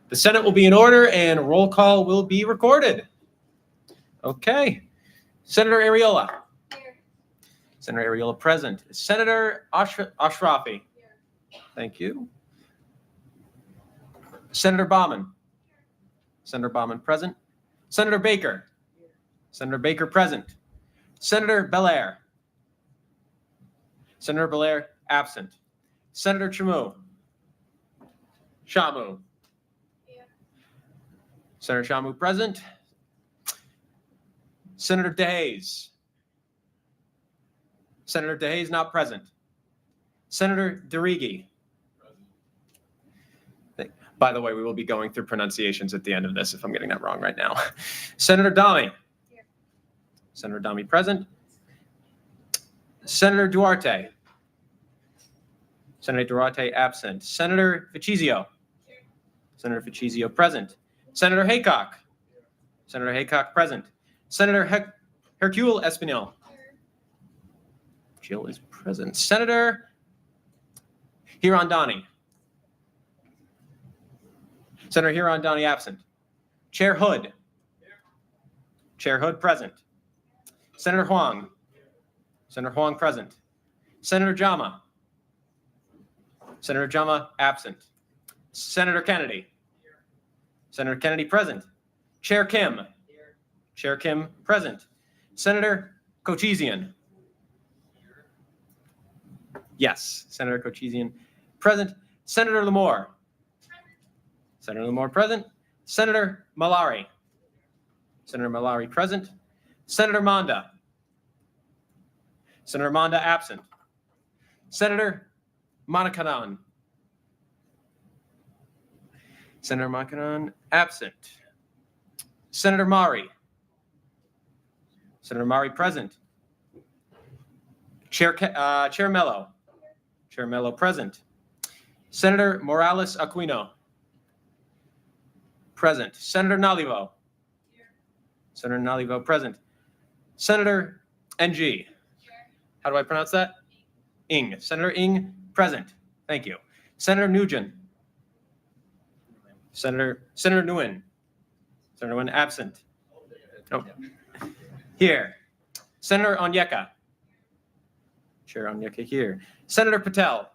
The Senate will be in order and roll call will be recorded. Okay. Senator Ariola. Here. Senator Ariola present. Senator Ashrafi. Here. Thank you. Senator Bauman. Senator Bauman present. Senator Baker. Here. Senator Baker present. Senator Belair. Senator Belair absent. Senator Shamu. Here. Senator Shamu present. Senator DeHaze. Senator DeHaze not present. Senator DeRigi. By the way, we will be going through pronunciations at the end of this if I'm getting that wrong right now. Senator Dami. Here. Senator Dami present. Senator Duarte. Senator Duarte absent. Senator Ficizio. Here. Senator Ficizio present. Senator Haycock. Senator Haycock present. Senator Hercule Espinal. Here. Jill is present. Senator Hirondani. Senator Hirondani absent. Chair Hood. Chair Hood present. Senator Huang. Senator Huang present. Senator Jama. Senator Jama absent. Senator Kennedy. Senator Kennedy present. Chair Kim. Chair Kim present. Senator Kochizian. Yes, Senator Kochizian present. Senator Lamore. Senator Lamore present. Senator Malari. Senator Malari present. Senator Manda. Senator Manda absent. Senator Manakanan. Senator Manakanan absent. Senator Mari. Senator Mari present. Chair Mello. Chair Mello present. Senator Morales Aquino. Present. Senator Nalivo. Senator Nalivo present. Senator NG. How do I pronounce that? Ing. Senator Ing present. Thank you. Senator Nugent. Senator Nguyen. Senator Nguyen absent. Oh. Here. Senator Onyeka. Chair Onyeka here. Senator Patel.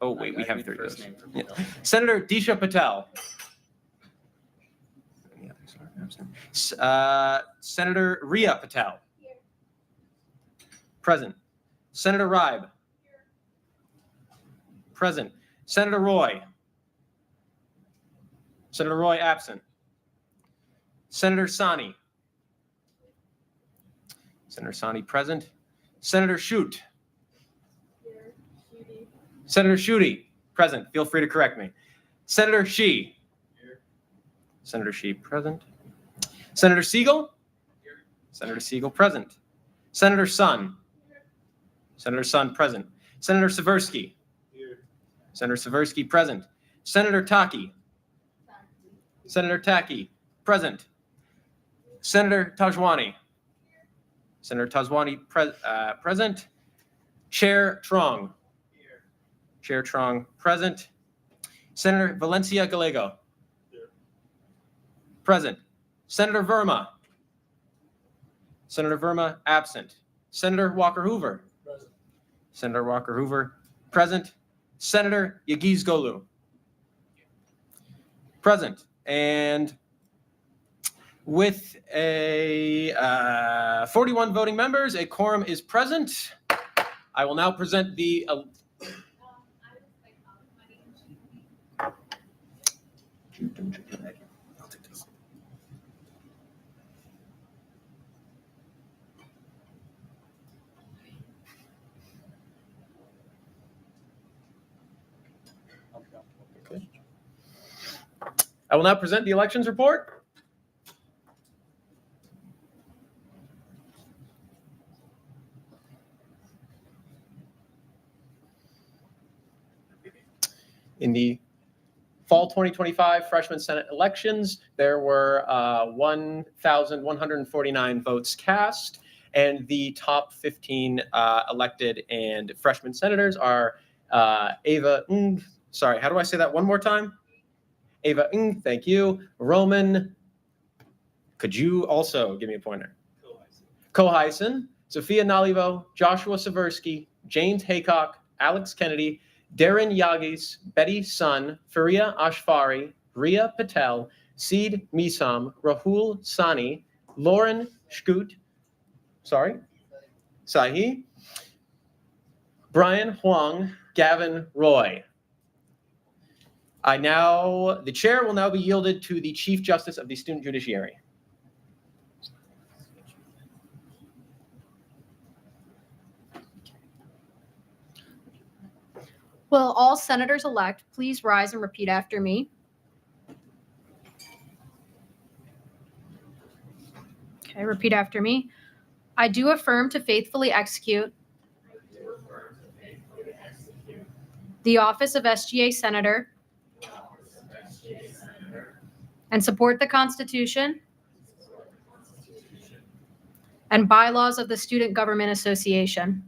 Oh, wait, we have 3 of those. Yeah. Senator Disha Patel. Senator Ria Patel. Here. Present. Senator Ribe. Here. Present. Senator Roy. Senator Roy absent. Senator Sani. Senator Sani present. Senator Shute. Here. Shooty. Senator Schuette present. Feel free to correct me. Senator Shi. Here. Senator Shi present. Senator Siegel. Here. Senator Siegel present. Senator Sun. Here. Senator Sun present. Senator Seversky. Here. Senator Seversky present. Senator Taki. Senator Taki present. Senator Tajwani. Senator Tajwani present. Chair Trong. Here. Chair Trong present. Senator Valencia Gallego. Here. Present. Senator Verma. Senator Verma absent. Senator Walker Hoover. Present. Senator Walker Hoover present. Senator Yagiz Golu. Present. And with a 41 voting members, a quorum is present. I will now present the I will now present the elections report. In the fall 2025 freshman Senate elections, there were 1,149 votes cast, and the top 15 elected and freshman senators are Ava Ng, sorry, how do I say that one more time? Ava Ng, thank you. Roman, could you also give me a pointer? Cohison, Sophia Nalivo, Joshua Seversky, James Haycock, Alex Kennedy, Darren Yagis, Betty Sun, Faria Ashfari, Ria Patel, Seed Misam, Rahul Sani, Lauren Shkut, Sahi, Brian Huang, Gavin Roy. The chair will now be yielded to the Chief Justice of the Student Judiciary. Will all senators-elect please rise and repeat after me? Okay, repeat after me. I do affirm to faithfully execute the office of SGA Senator and support the Constitution and bylaws of the Student Government Association.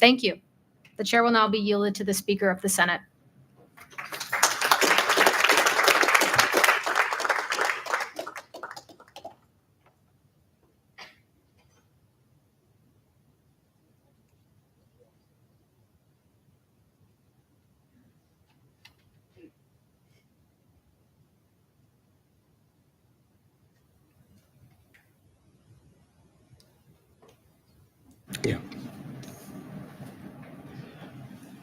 Thank you. The chair will now be yielded to the Speaker of the Senate. Yeah.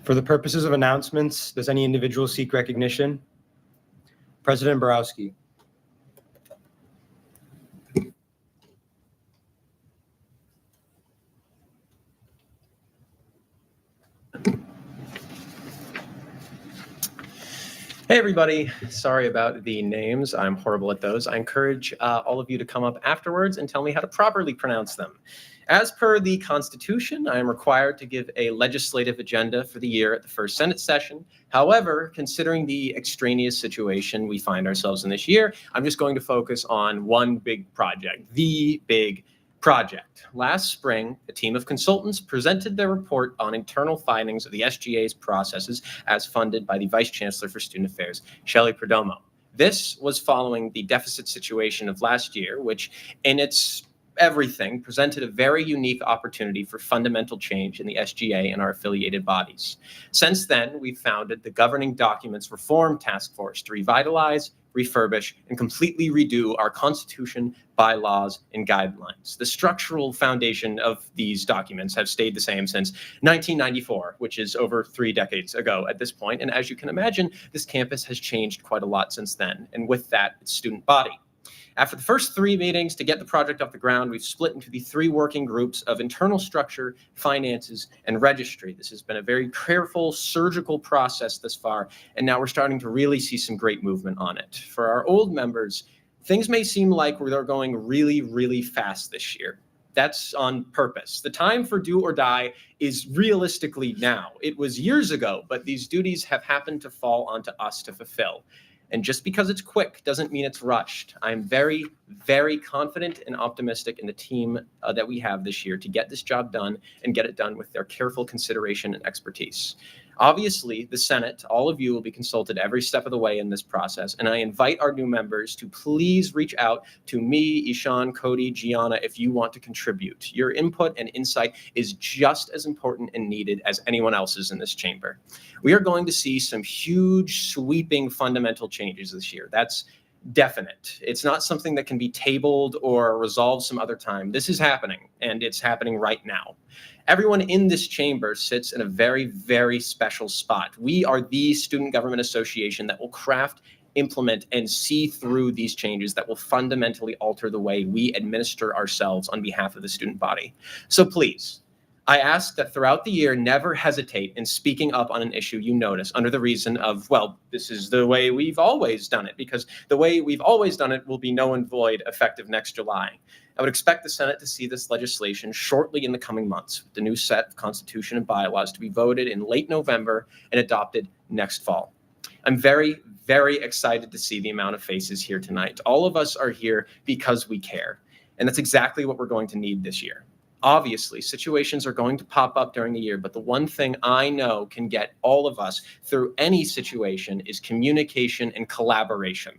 For the purposes of announcements, does any individual seek recognition? President Borowski. Hey, everybody. Sorry about the names. I'm horrible at those. I encourage all of you to come up afterwards and tell me how to properly pronounce them. As per the Constitution, I am required to give a legislative agenda for the year at the first Senate session. However, considering the extraneous situation we find ourselves in this year, I'm just going to focus on one big project, the big project. Last spring, a team of consultants presented their report on internal findings of the SGA's processes as funded by the Vice Chancellor for Student Affairs, Shelley Perdomo. This was following the deficit situation of last year, which in its everything presented a very unique opportunity for fundamental change in the SGA and our affiliated bodies. Since then, we've founded the Governing Documents Reform Task Force to revitalize, refurbish, and completely redo our Constitution, bylaws, and guidelines. The structural foundation of these documents have stayed the same since 1994, which is over 3 decades ago at this point. And as you can imagine, this campus has changed quite a lot since then, and with that, its student body. After the first 3 meetings to get the project off the ground, we've split into the 3 working groups of internal structure, finances, and registry. This has been a very careful, surgical process thus far, and now we're starting to really see some great movement on it. For our old members, things may seem like they're going really, really fast this year. That's on purpose. The time for do or die is realistically now. It was years ago, but these duties have happened to fall onto us to fulfill. And just because it's quick doesn't mean it's rushed. I'm very, very confident and optimistic in the team that we have this year to get this job done and get it done with their careful consideration and expertise. Obviously, the Senate, all of you will be consulted every step of the way in this process, and I invite our new members to please reach out to me, Ishan, Cody, Gianna, if you want to contribute. Your input and insight is just as important and needed as anyone else's in this chamber. We are going to see some huge, sweeping, fundamental changes this year. That's definite. It's not something that can be tabled or resolved some other time. This is happening, and it's happening right now. Everyone in this chamber sits in a very, very special spot. We are the student government association that will craft, implement, and see through these changes that will fundamentally alter the way we administer ourselves on behalf of the student body. So please, I ask that throughout the year, never hesitate in speaking up on an issue you notice under the reason of, well, this is the way we've always done it, because the way we've always done it will be null and void effective next July. I would expect the Senate to see this legislation shortly in the coming months, with the new set of Constitution and bylaws to be voted in late November and adopted next fall. I'm very, very excited to see the amount of faces here tonight. All of us are here because we care, and that's exactly what we're going to need this year. Obviously, situations are going to pop up during the year, but the one thing I know can get all of us through any situation is communication and collaboration.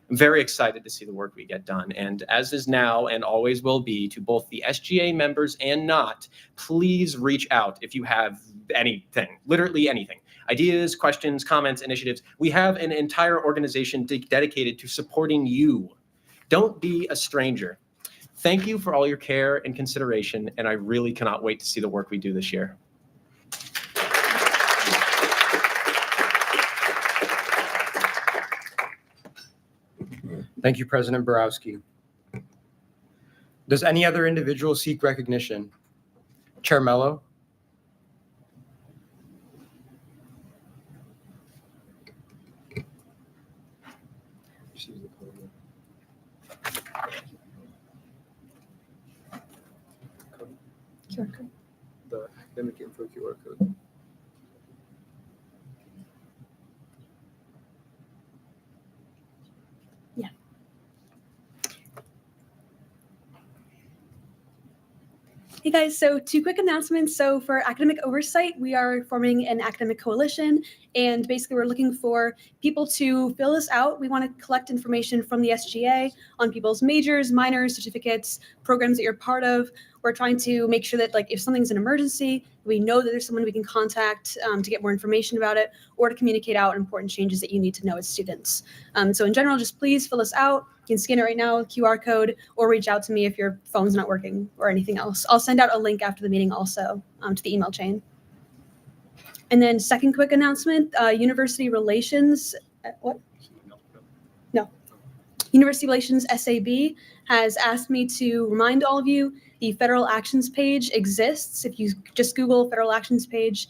I'm very excited to see the work we get done, and as is now and always will be, to both the SGA members and not, please reach out if you have anything, literally anything. Ideas, questions, comments, initiatives. We have an entire organization dedicated to supporting you. Don't be a stranger. Thank you for all your care and consideration, and I really cannot wait to see the work we do this year. Thank you, President Borowski. Does any other individual seek recognition? Chair Mello? The academic info QR code. Hey guys, so two quick announcements. So for academic oversight, we are forming an academic coalition, and basically we're looking for people to fill us out. We want to collect information from the SGA on people's majors, minors, certificates, programs that you're part of. We're trying to make sure that, like, if something's an emergency, we know that there's someone we can contact to get more information about it, or to communicate out important changes that you need to know as students. So in general, just please fill us out. You can scan it right now, QR code, or reach out to me if your phone's not working or anything else. I'll send out a link after the meeting also to the email chain. And then second quick announcement, University Relations, what? No. University Relations SAB has asked me to remind all of you the Federal Actions page exists. If you just Google Federal Actions page,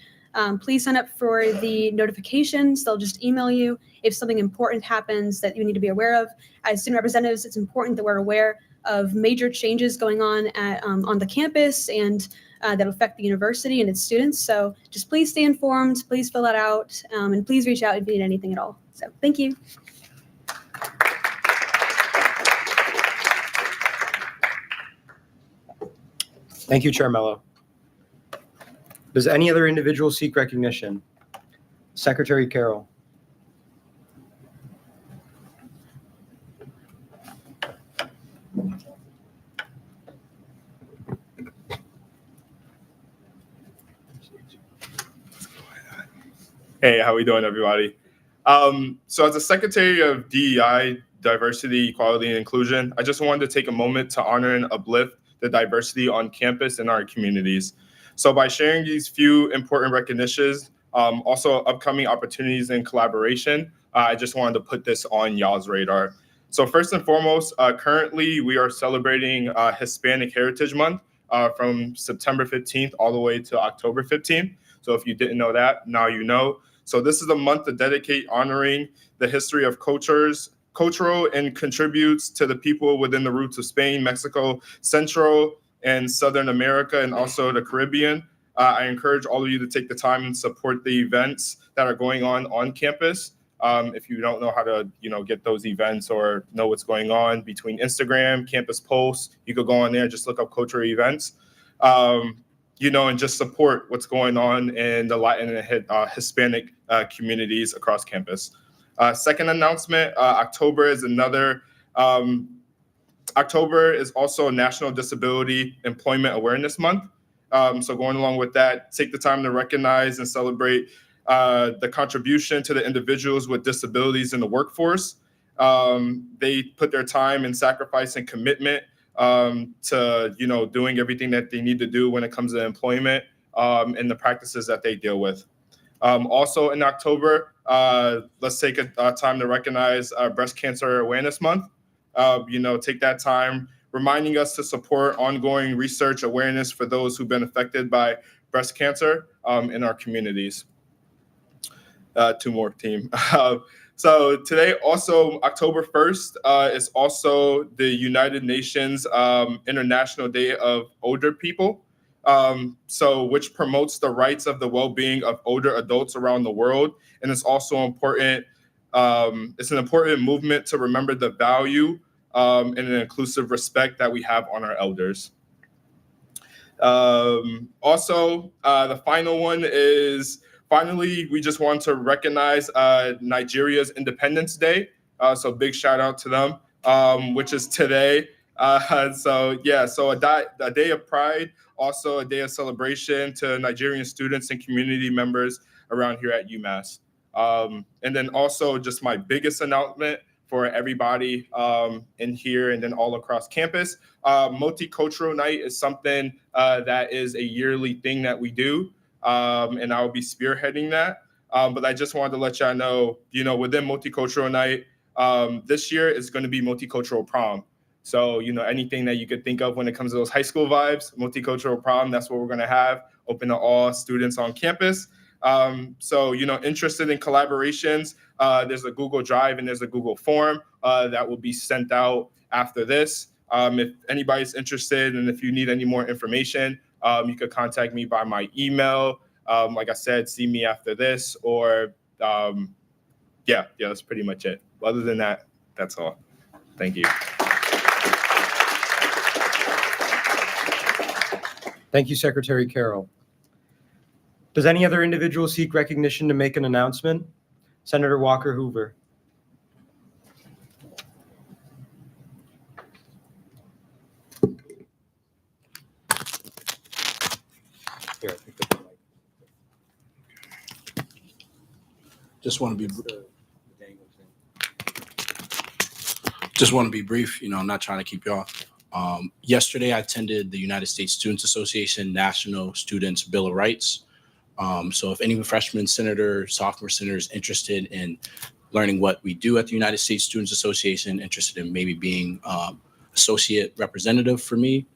please sign up for the notifications. They'll just email you if something important happens that you need to be aware of. As student representatives, it's important that we're aware of major changes going on on the campus and that affect the university and its students. So just please stay informed, please fill that out, and please reach out if you need anything at all. So thank you. Thank you, Chair Mello. Does any other individual seek recognition? Secretary Carroll. Hey, how we doing, everybody? So as a Secretary of DEI, Diversity, Equality, and Inclusion, I just wanted to take a moment to honor and uplift the diversity on campus and our communities. So by sharing these few important recognitions, also upcoming opportunities and collaboration, I just wanted to put this on y'all's radar. So first and foremost, currently we are celebrating Hispanic Heritage Month from September 15th all the way to October 15th. So if you didn't know that, now you know. So this is a month to dedicate honoring the history of cultural and contributes to the people within the roots of Spain, Mexico, Central and Southern America, and also the Caribbean. I encourage all of you to take the time and support the events that are going on campus. If you don't know how to, get those events or know what's going on between Instagram, Campus Pulse, you could go on there and just look up cultural events, and just support what's going on in the Latin and Hispanic communities across campus. Second announcement, October is October is also National Disability Employment Awareness Month. So going along with that, take the time to recognize and celebrate the contribution to the individuals with disabilities in the workforce. They put their time and sacrifice and commitment to, doing everything that they need to do when it comes to employment and the practices that they deal with. Also in October, let's take a time to recognize Breast Cancer Awareness Month. Take that time, reminding us to support ongoing research awareness for those who've been affected by breast cancer in our communities. Two more, team. So today, also October 1st, is also the United Nations International Day of Older People. Which promotes the rights of the well-being of older adults around the world, and it's also important. It's an important movement to remember the value and an inclusive respect that we have on our elders. The final one is, finally, we just want to recognize Nigeria's Independence Day. So big shout out to them, which is today. So a day of pride, also a day of celebration to Nigerian students and community members around here at UMass. And then also just my biggest announcement for everybody in here and then all across campus. Multicultural Night is something that is a yearly thing that we do, and I will be spearheading that. But I just wanted to let y'all know, within Multicultural Night, this year is going to be Multicultural Prom. So, anything that you could think of when it comes to those high school vibes, Multicultural Prom, that's what we're going to have, open to all students on campus. Interested in collaborations, there's a Google Drive and there's a Google form that will be sent out after this. If anybody's interested and if you need any more information, you could contact me by my email. Like I said, see me after this, or that's pretty much it. Other than that, that's all. Thank you. Thank you, Secretary Carroll. Does any other individual seek recognition to make an announcement? Senator Walker Hoover. Here, I picked up the mic. Just want to be brief. I'm not trying to keep y'all. Yesterday, I attended the United States Students Association National Students Bill of Rights. So if any freshman senator, sophomore senator is interested in learning what we do at the United States Students Association, interested in maybe being associate representative for me,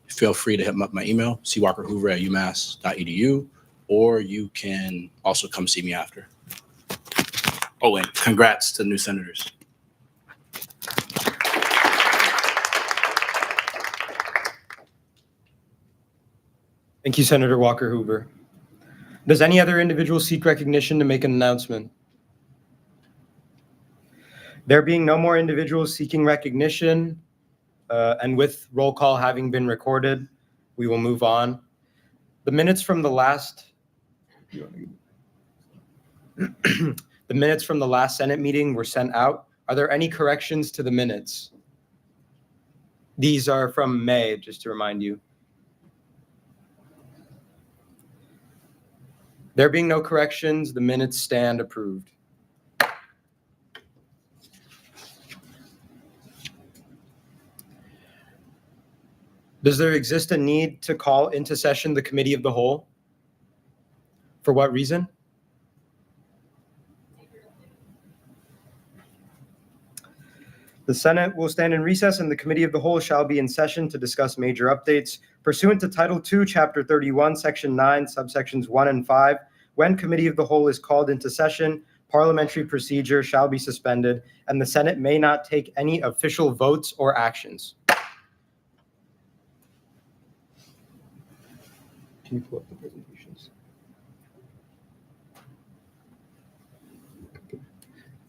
feel free to hit up my email, cwalkerhoover@umass.edu, or you can also come see me after. Oh, and congrats to the new senators. Thank you, Senator Walker Hoover. Does any other individual seek recognition to make an announcement? There being no more individuals seeking recognition, and with roll call having been recorded, we will move on. The minutes from the last Senate meeting were sent out. Are there any corrections to the minutes? These are from May, just to remind you. There being no corrections, the minutes stand approved. Does there exist a need to call into session the Committee of the Whole? For what reason? The Senate will stand in recess and the Committee of the Whole shall be in session to discuss major updates. Pursuant to Title II, Chapter 31, Section 9, subsections 1 and 5, when Committee of the Whole is called into session, parliamentary procedure shall be suspended, and the Senate may not take any official votes or actions. Can you pull up the presentations?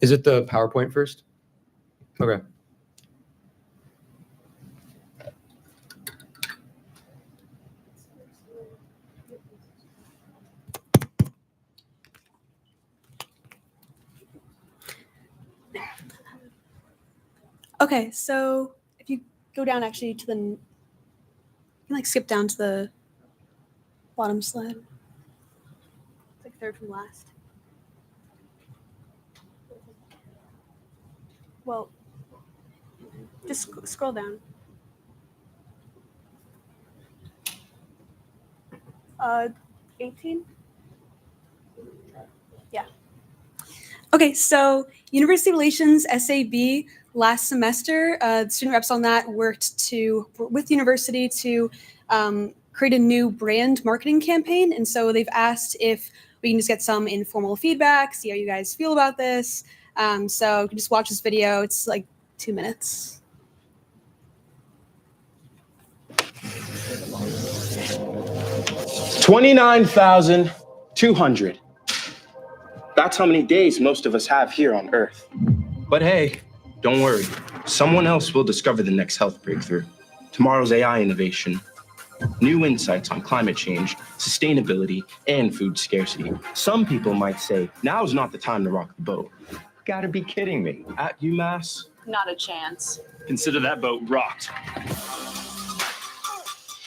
Is it the PowerPoint first? Okay. Okay, so if you go down actually to the, you can skip down to the bottom slide. It's third from last. Well, just scroll down. 18? Yeah. Okay, so University Relations SAB last semester, the student reps on that worked with the university to create a new brand marketing campaign. And so they've asked if we can just get some informal feedback, see how you guys feel about this. So you can just watch this video. It's like 2 minutes. $29,200. That's how many days most of us have here on Earth. But hey, don't worry. Someone else will discover the next health breakthrough, tomorrow's AI innovation, new insights on climate change, sustainability, and food scarcity. Some people might say, now's not the time to rock the boat. Gotta be kidding me. At UMass? Not a chance. Consider that boat rocked.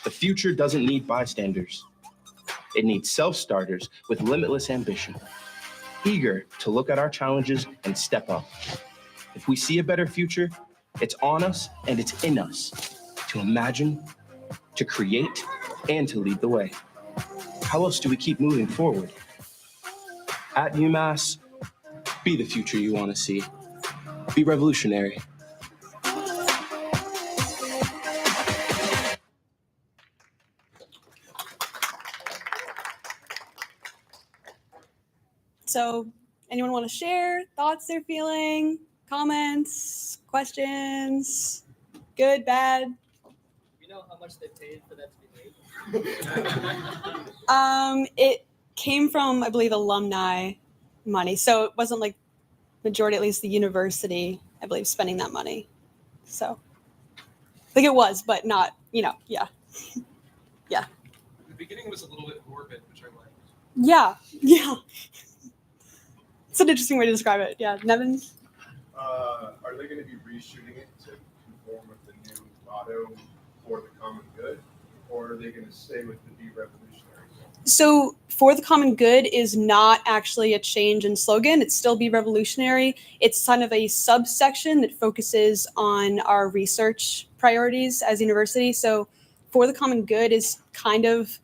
The future doesn't need bystanders. It needs self-starters with limitless ambition, eager to look at our challenges and step up. If we see a better future, it's on us and it's in us to imagine, to create, and to lead the way. How else do we keep moving forward? At UMass, be the future you want to see. Be revolutionary. So anyone want to share thoughts they're feeling, comments, questions, good, bad? You know how much they paid for that to be made? It came from, I believe, alumni money. So it wasn't like majority, at least the university, I believe, spending that money. So I think it was, but not, yeah. The beginning was a little bit morbid, which I liked. Yeah. It's an interesting way to describe it. Yeah, Nevin? Are they going to be reshooting it to conform with the new motto for the common good, or are they going to stay with the Be Revolutionary? So For the Common Good is not actually a change in slogan. It's still Be Revolutionary. It's kind of a subsection that focuses on our research priorities as a university. So For the Common Good is kind of,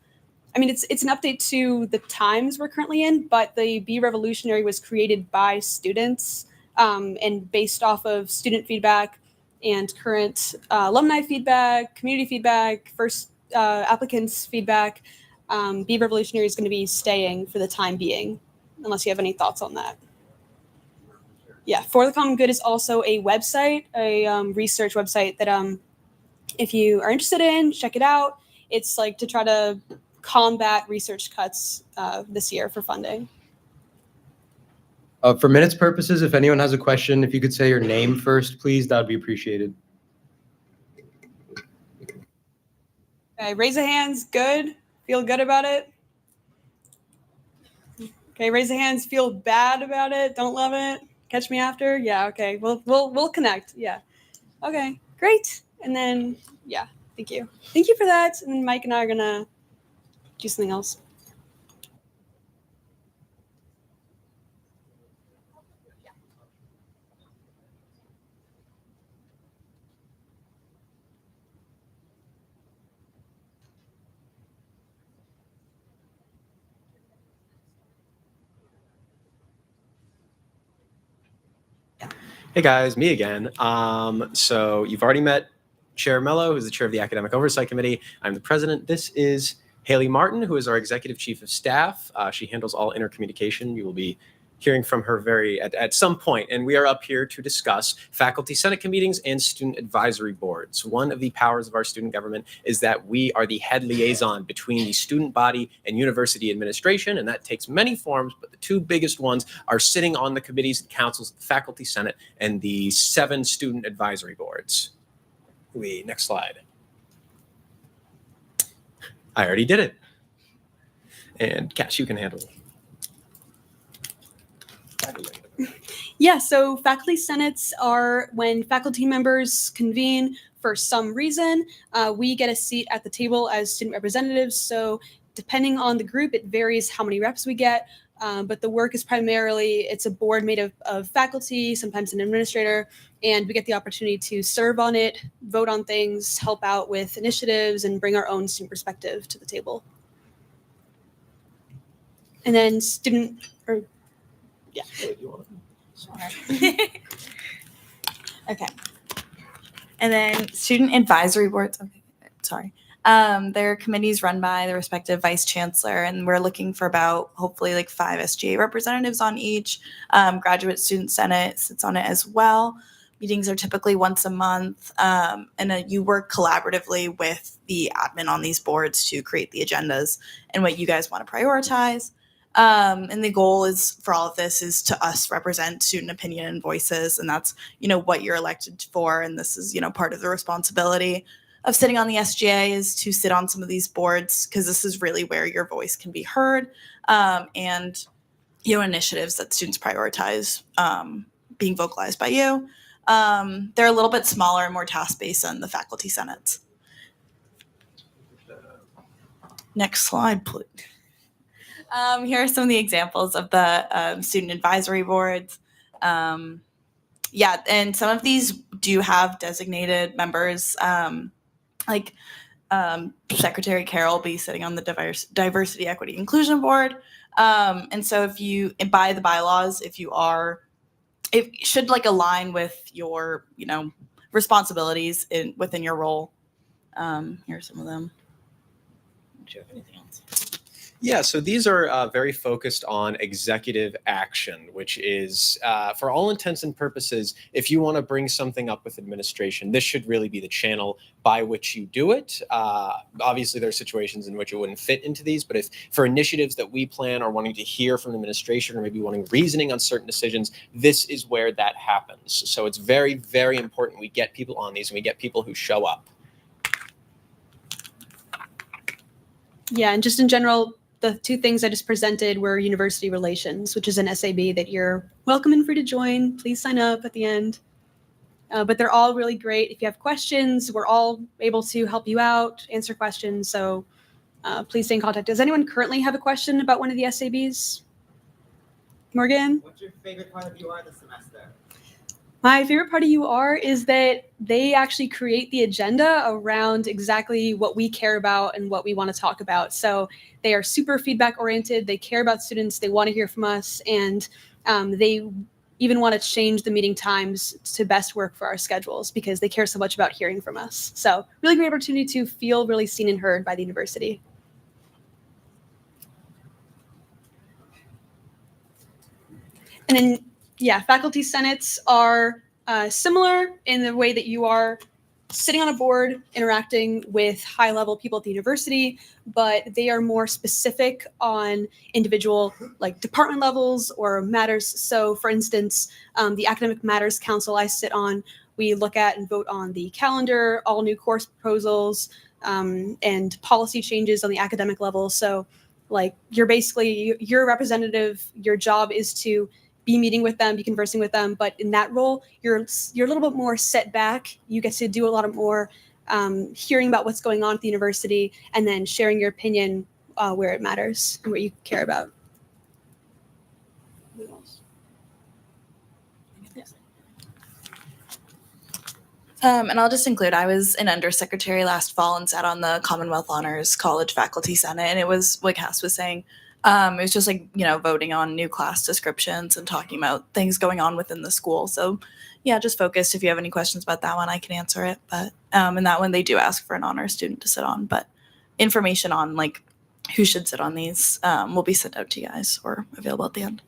it's an update to the times we're currently in, but the Be Revolutionary was created by students and based off of student feedback and current alumni feedback, community feedback, first applicants feedback. Be Revolutionary is going to be staying for the time being, unless you have any thoughts on that. Yeah, For the Common Good is also a website, a research website that if you are interested in, check it out. It's like to try to combat research cuts this year for funding. For minutes purposes, if anyone has a question, if you could say your name first, please, that would be appreciated. Okay, raise the hands. Good. Feel good about it? Okay, raise the hands. Feel bad about it? Don't love it? Catch me after? Yeah, okay. We'll connect. Yeah. Okay, great. And then, yeah, thank you. Thank you for that. And then Mike and I are going to do something else. Hey guys, me again. So you've already met Chair Mello, who's the chair of the Academic Oversight Committee. I'm the president. This is Haley Martin, who is our executive chief of staff. She handles all intercommunication. You will be hearing from her at some point, and we are up here to discuss faculty senate meetings and student advisory boards. One of the powers of our student government is that we are the head liaison between the student body and university administration, and that takes many forms, but the two biggest ones are sitting on the committees and councils of the faculty senate and the 7 student advisory boards. Next slide. I already did it. And Cass, you can handle it. Yeah, so faculty senates are when faculty members convene for some reason. We get a seat at the table as student representatives. So depending on the group, it varies how many reps we get. But the work is it's a board made of faculty, sometimes an administrator, and we get the opportunity to serve on it, vote on things, help out with initiatives, and bring our own student perspective to the table. And then Okay. And then student advisory boards. Okay, sorry. Their committees run by the respective vice chancellor, and we're looking for about hopefully like 5 SGA representatives on each. Graduate Student Senate sits on it as well. Meetings are typically once a month, and you work collaboratively with the admin on these boards to create the agendas and what you guys want to prioritize. And the goal is for all of this is to us represent student opinion and voices, and that's what you're elected for, and this is part of the responsibility of sitting on the SGA is to sit on some of these boards because this is really where your voice can be heard, and initiatives that students prioritize being vocalized by you. They're a little bit smaller and more task-based than the faculty senates. Next slide, please. Here are some of the examples of the student advisory boards. And some of these do have designated members, like Secretary Carroll will be sitting on the Diversity, Equity, Inclusion Board. And so if you, by the bylaws, it should align with your, responsibilities within your role. Here are some of them. Do you have anything else? Yeah, so these are very focused on executive action, which is, for all intents and purposes, if you want to bring something up with administration, this should really be the channel by which you do it. Obviously, there are situations in which it wouldn't fit into these, but if for initiatives that we plan or wanting to hear from the administration or maybe wanting reasoning on certain decisions, this is where that happens. So it's very, very important we get people on these and we get people who show up. Yeah, and just in general, the two things I just presented were university relations, which is an SAB that you're welcome and free to join. Please sign up at the end. But they're all really great. If you have questions, we're all able to help you out, answer questions. So please stay in contact. Does anyone currently have a question about one of the SABs? Morgan? What's your favorite part of UR this semester? My favorite part of UR is that they actually create the agenda around exactly what we care about and what we want to talk about. So they are super feedback oriented. They care about students. They want to hear from us. And they even want to change the meeting times to best work for our schedules because they care so much about hearing from us. So really great opportunity to feel really seen and heard by the university. And then, yeah, faculty senates are similar in the way that you are sitting on a board, interacting with high-level people at the university, but they are more specific on individual department levels or matters. So for instance, the Academic Matters Council I sit on, we look at and vote on the calendar, all new course proposals, and policy changes on the academic level. So you're basically, you're a representative, your job is to be meeting with them, be conversing with them. But in that role, you're a little bit more set back. You get to do a lot of more hearing about what's going on at the university and then sharing your opinion where it matters and what you care about. And I'll just include, I was an undersecretary last fall and sat on the Commonwealth Honors College Faculty Senate. And it was, like Cass was saying, it was just voting on new class descriptions and talking about things going on within the school. So yeah, just focused. If you have any questions about that one, I can answer it. But in that one, they do ask for an honor student to sit on, but information on who should sit on these will be sent out to you guys or available at the end.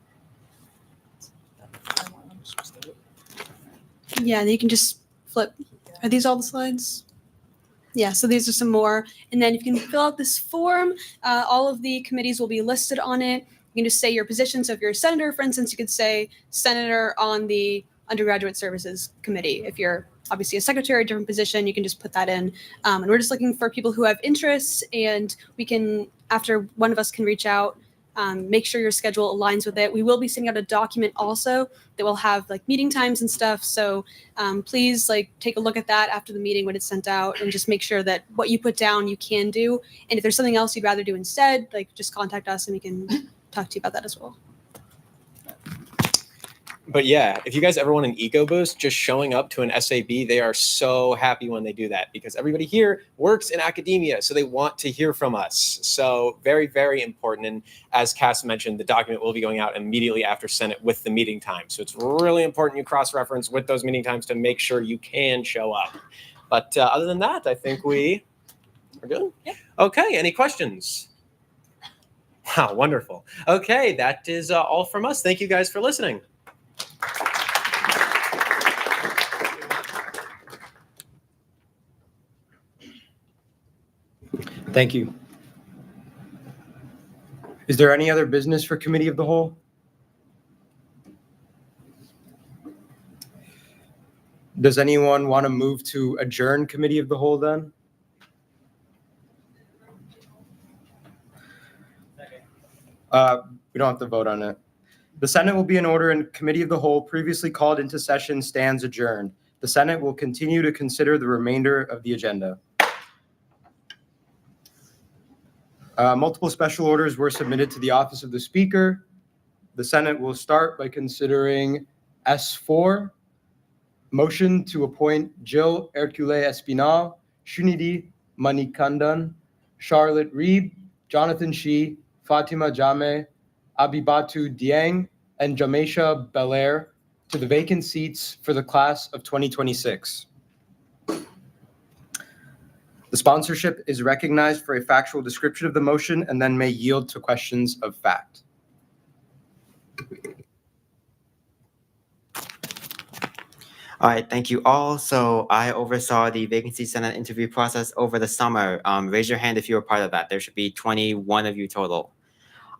Yeah, and you can just flip. Are these all the slides? Yeah, so these are some more. And then you can fill out this form. All of the committees will be listed on it. You can just say your position. So if you're a senator, for instance, you could say senator on the undergraduate services committee. If you're obviously a secretary, a different position, you can just put that in. And we're just looking for people who have interests, and we can, after one of us can reach out, make sure your schedule aligns with it. We will be sending out a document also that will have meeting times and stuff. So please take a look at that after the meeting when it's sent out and just make sure that what you put down you can do. And if there's something else you'd rather do instead, just contact us and we can talk to you about that as well. But yeah, if you guys ever want an ego boost, just showing up to an SAB, they are so happy when they do that because everybody here works in academia, so they want to hear from us. So very, very important. And as Cass mentioned, the document will be going out immediately after Senate with the meeting time. So it's really important you cross-reference with those meeting times to make sure you can show up. But other than that, I think we are good. Yeah. Okay, any questions? Wow, wonderful. Okay, that is all from us. Thank you guys for listening. Thank you. Is there any other business for Committee of the Whole? Does anyone want to move to adjourn Committee of the Whole then? We don't have to vote on it. The Senate will be in order and Committee of the Whole previously called into session stands adjourned. The Senate will continue to consider the remainder of the agenda. Multiple special orders were submitted to the Office of the Speaker. The Senate will start by considering S4, motion to appoint Jill Hercule Espinal, Shunidi Manikandan, Charlotte Reed, Jonathan Shi, Fatima Jame, Abibatu Dieng, and Jamesha Belair to the vacant seats for the class of 2026. The sponsorship is recognized for a factual description of the motion and then may yield to questions of fact. All right, thank you all. So I oversaw the vacancy Senate interview process over the summer. Raise your hand if you were part of that. There should be 21 of you total.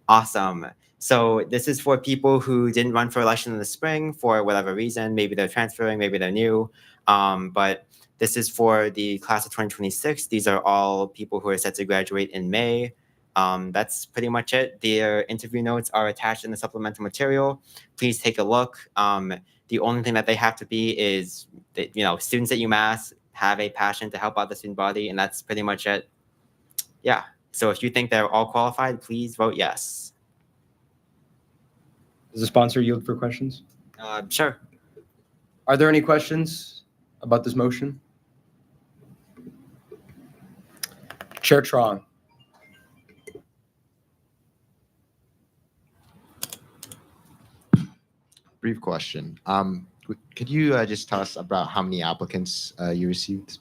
Awesome. So this is for people who didn't run for election in the spring for whatever reason. Maybe they're transferring, maybe they're new. But this is for the class of 2026. These are all people who are set to graduate in May. That's pretty much it. Their interview notes are attached in the supplemental material. Please take a look. The only thing that they have to be is that, students at UMass have a passion to help out the student body, and that's pretty much it. Yeah. So if you think they're all qualified, please vote yes. Does the sponsor yield for questions? Sure. Are there any questions about this motion? Chair Trong. Brief question. Could you just tell us about how many applicants you received?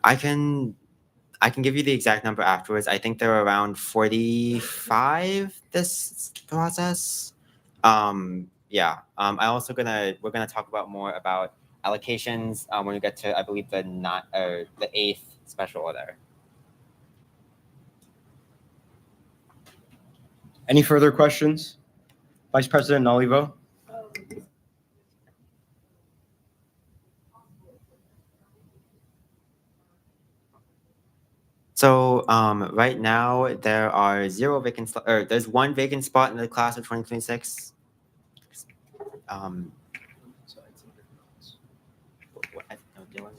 I can give you the exact number afterwards. I think there are around 45 this process. Yeah. We're gonna talk about more about allocations when we get to, I believe, the 8th special order. Any further questions? Vice President Nalivo. So right now there are there's one vacant spot in the class of 2026. Dylan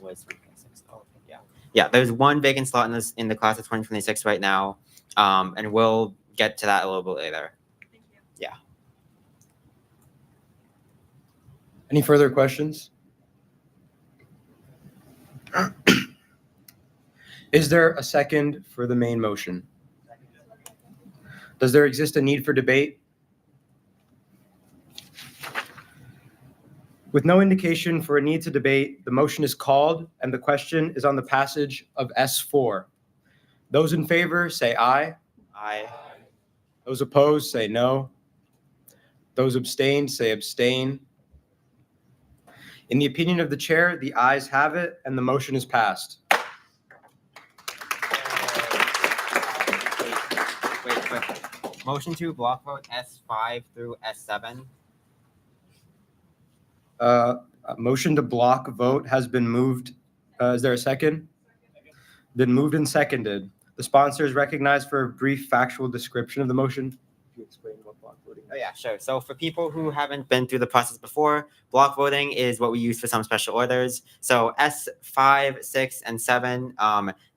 was 2026. Oh, yeah. Yeah, there's one vacant slot in the class of 2026 right now. And we'll get to that a little bit later. Thank you. Yeah. Any further questions? Is there a second for the main motion? Does there exist a need for debate? With no indication for a need to debate, the motion is called and the question is on the passage of S4. Those in favor say aye. Aye. Those opposed say no. Those abstained say abstain. In the opinion of the chair, the ayes have it and the motion is passed. Wait. Motion to block vote S5 through S7. A motion to block vote has been moved. Is there a second? Been moved and seconded. The sponsor is recognized for a brief factual description of the motion. you explain what block voting is? Oh yeah, sure. So for people who haven't been through the process before, block voting is what we use for some special orders. So S5, 6, and 7,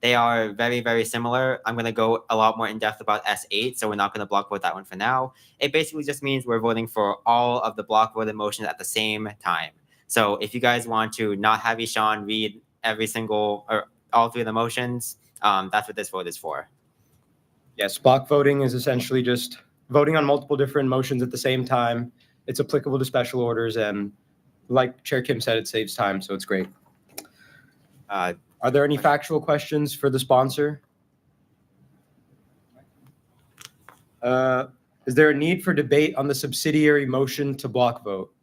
they are very, very similar. I'm going to go a lot more in depth about S8, so we're not going to block vote that one for now. It basically just means we're voting for all of the block voted motions at the same time. So if you guys want to not have Ishan read every single or all three of the motions, that's what this vote is for. Yes, block voting is essentially just voting on multiple different motions at the same time. It's applicable to special orders, and like Chair Kim said, it saves time, so it's great. Are there any factual questions for the sponsor? Is there a need for debate on the subsidiary motion to block vote?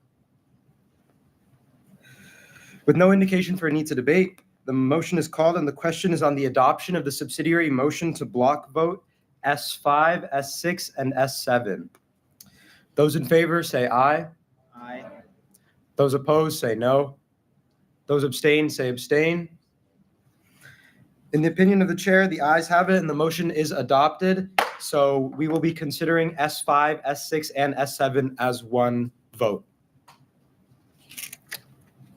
With no indication for a need to debate, the motion is called and the question is on the adoption of the subsidiary motion to block vote S5, S6, and S7. Those in favor say aye. Aye. Those opposed say no. Those abstain say abstain. In the opinion of the chair, the ayes have it and the motion is adopted. So we will be considering S5, S6, and S7 as one vote.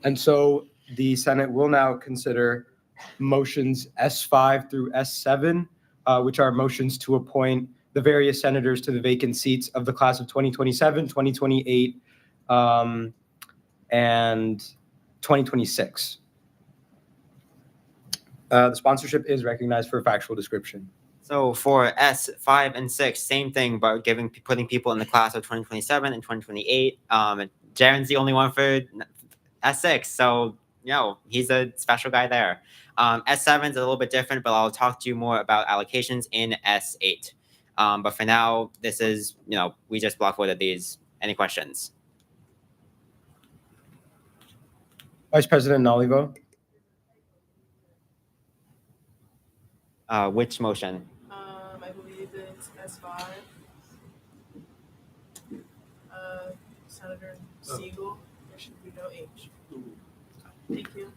And so the Senate will now consider motions S5 through S7, which are motions to appoint the various senators to the vacant seats of the class of 2027, 2028, and 2026. The sponsorship is recognized for a factual description. So for S5 and 6, same thing, but putting people in the class of 2027 and 2028. Jaren's the only one for S6, so he's a special guy there. S7 is a little bit different, but I'll talk to you more about allocations in S8. But for now, this is, we just block voted these. Any questions? Vice President Nalivo. Which motion? I believe it's S5. Senator Siegel. There should be no H. Thank you.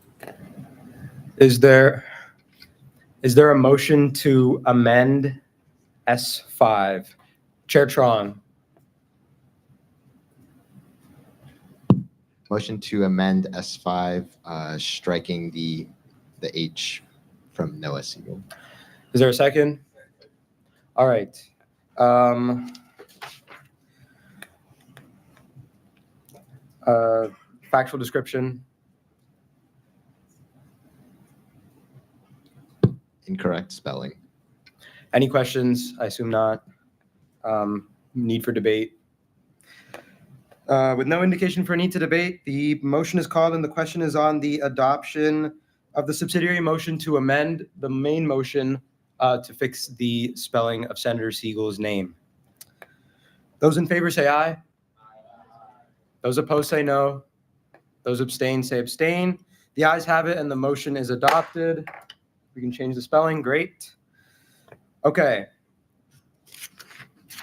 Is there a motion to amend S5? Chair Tron. Motion to amend S5, striking the H from Noah Siegel. Is there a second? All right. Factual description. Incorrect spelling. Any questions? I assume not. Need for debate. With no indication for a need to debate, the motion is called and the question is on the adoption of the subsidiary motion to amend the main motion to fix the spelling of Senator Siegel's name. Those in favor say aye. Those opposed say no. Those abstain say abstain. The ayes have it and the motion is adopted. We can change the spelling. Great. Okay.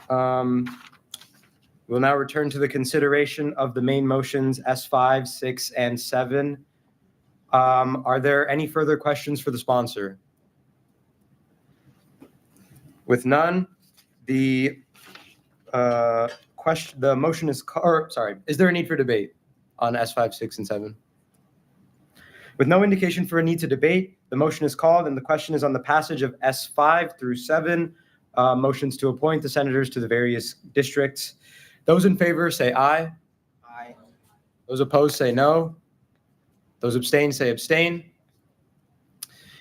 We'll now return to the consideration of the main motions S5, 6, and 7. Are there any further questions for the sponsor? With none, the motion is, is there a need for debate on S5, 6, and 7? With no indication for a need to debate, the motion is called and the question is on the passage of S5 through 7, motions to appoint the senators to the various districts. Those in favor say aye. Aye. Those opposed say no. Those abstain say abstain.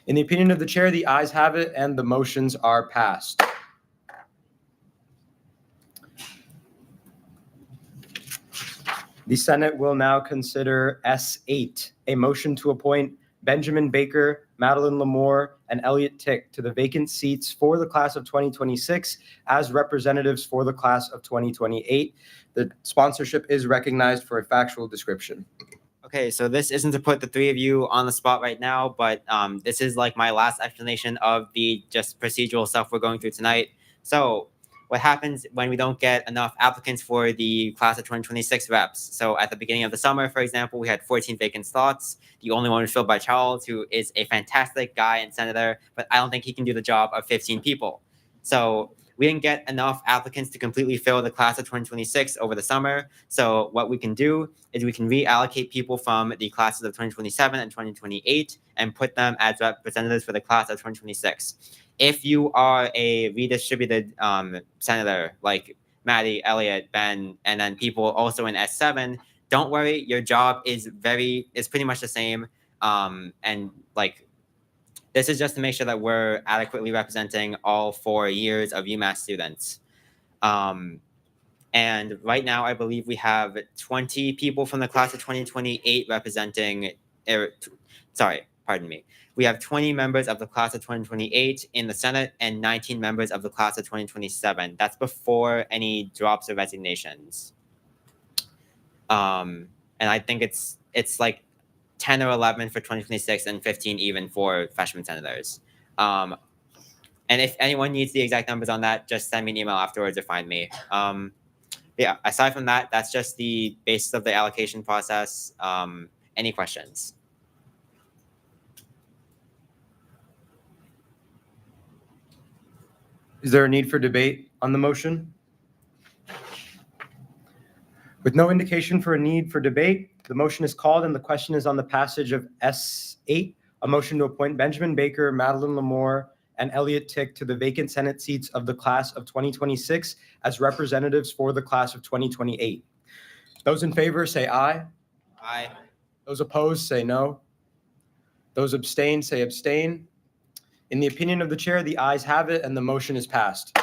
In the opinion of the chair, the ayes have it and the motions are passed. The Senate will now consider S8, a motion to appoint Benjamin Baker, Madeline Lamore, and Elliot Tick to the vacant seats for the class of 2026 as representatives for the class of 2028. The sponsorship is recognized for a factual description. Okay, so this isn't to put the three of you on the spot right now, but this is like my last explanation of the just procedural stuff we're going through tonight. So what happens when we don't get enough applicants for the class of 2026 reps? So at the beginning of the summer, for example, we had 14 vacant slots. The only one was filled by Charles, who is a fantastic guy and senator, but I don't think he can do the job of 15 people. So we didn't get enough applicants to completely fill the class of 2026 over the summer. So what we can do is we can reallocate people from the classes of 2027 and 2028 and put them as representatives for the class of 2026. If you are a redistributed senator like Maddie, Elliott, Ben, and then people also in S7, don't worry, your job is pretty much the same. And like, this is just to make sure that we're adequately representing all 4 years of UMass students. And right now, I believe we have 20 people from the class of 2028 representing, pardon me. We have 20 members of the class of 2028 in the Senate and 19 members of the class of 2027. That's before any drops or resignations. And I think it's like 10 or 11 for 2026 and 15 even for freshman senators. And if anyone needs the exact numbers on that, just send me an email afterwards or find me. Yeah, aside from that, that's just the basis of the allocation process. Any questions? Is there a need for debate on the motion? With no indication for a need for debate, the motion is called and the question is on the passage of S8, a motion to appoint Benjamin Baker, Madeline Lamore, and Elliott Tick to the vacant Senate seats of the class of 2026 as representatives for the class of 2028. Those in favor say aye. Aye. Those opposed say no. Those abstain say abstain. In the opinion of the chair, the ayes have it and the motion is passed.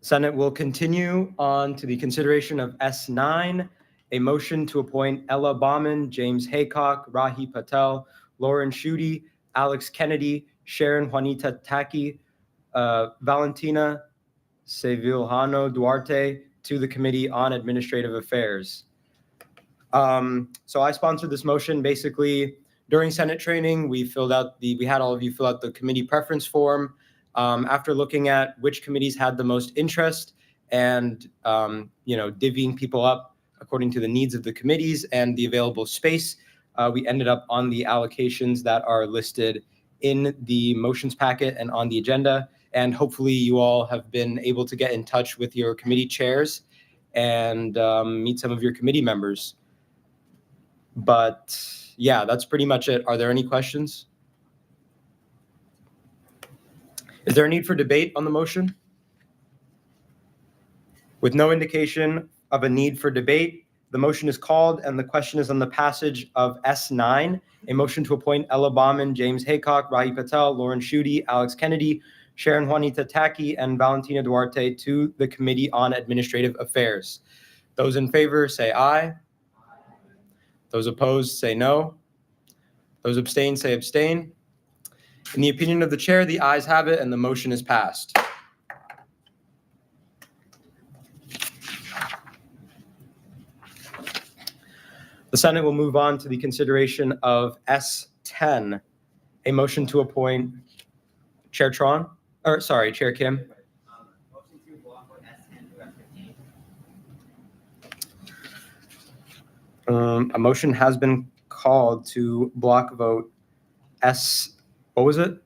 Senate will continue on to the consideration of S9, a motion to appoint Ella Bauman, James Haycock, Rahi Patel, Lauren Schutte, Alex Kennedy, Sharon Juanita Taki, Valentina Sevillano Duarte to the Committee on Administrative Affairs. So I sponsored this motion. Basically, during Senate training, we had all of you fill out the committee preference form. After looking at which committees had the most interest and divvying people up according to the needs of the committees and the available space, we ended up on the allocations that are listed in the motions packet and on the agenda. And hopefully you all have been able to get in touch with your committee chairs and meet some of your committee members. But yeah, that's pretty much it. Are there any questions? Is there a need for debate on the motion? With no indication of a need for debate, the motion is called and the question is on the passage of S9, a motion to appoint Ella Bauman, James Haycock, Rahi Patel, Lauren Schutte, Alex Kennedy, Sharon Juanita Taki, and Valentina Duarte to the Committee on Administrative Affairs. Those in favor say aye. Those opposed say no. Those abstain say abstain. In the opinion of the chair, the ayes have it and the motion is passed. The Senate will move on to the consideration of S10, a motion to appoint Chair Kim. A motion has been called to block vote what was it?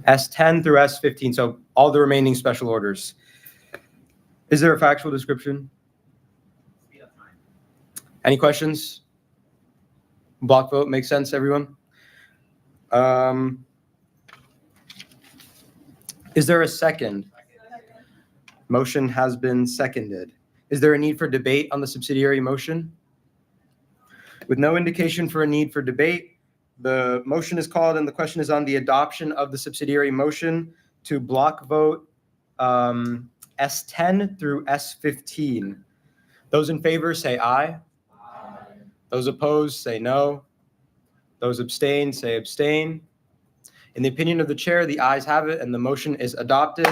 S10 through S15, so all the remaining special orders. Is there a factual description? Any questions? Block vote makes sense, everyone? Is there a second? Motion has been seconded. Is there a need for debate on the subsidiary motion? With no indication for a need for debate, the motion is called and the question is on the adoption of the subsidiary motion to block vote S10 through S15. Those in favor say aye. Those opposed say no. Those abstain say abstain. In the opinion of the chair, the ayes have it and the motion is adopted.